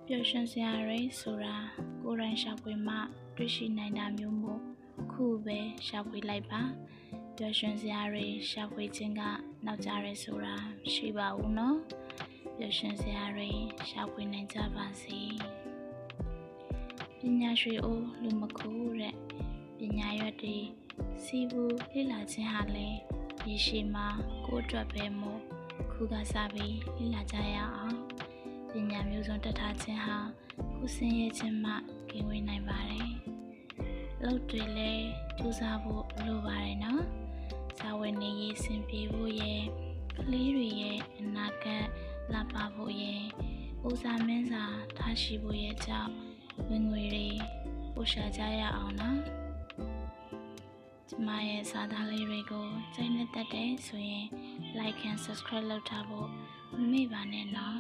ပျော်ရွှင်စရာတွေဆိုတာကိုယ်တိုင်ရှာဖွေမှတွေ့ရှိနိုင်တာမျိုးမို့ခုပဲရှာဖွေလိုက်ပါပျော်ရွှင်စရာတွေရှာဖွေခြင်းကနောက်ကျရဲဆိုတာမရှိပါဘူးနော်ပျော်ရွှင်စရာတွေရှာဖွေနိုင်ကြပါစေပညာရွှေအိုးလူမခူးတဲ့ပညာရွက်တွေစီးပူးလေ့လာခြင်းဟာလည်းရေရှည်မှာကိုယ်အတွက်ပဲမို့ခုကစားပြီးလေ့လာကြရအောင်ပညာမျိုးစုံတက်ထားခြင်းဟာကိုယ်ဆင်းရဲခြင်းမှကင်းဝေးနိုင်ပါတယ်လုပ်တွေလည်းကြိုးစားဖို့လိုပါတယ်နော်စာဝင်နေရေးစင်ပြေဖို့ရဲ့ကလေးတွေရဲ့အနာဂတ်လှပဖို့ရဲ့ဦးစားမင်းစာထားရှိဖို့ရဲ့ကြောင့်ဝင်ငွေတွေပို့ရှာကြရအောင်နော်ကျမရဲ့စာသားလေးတွေကိုကြိုက်နှစ်သက်တယ်ဆိုရင် like and subscribe လုပ်ထားဖို့မမေ့ပါနဲ့နော်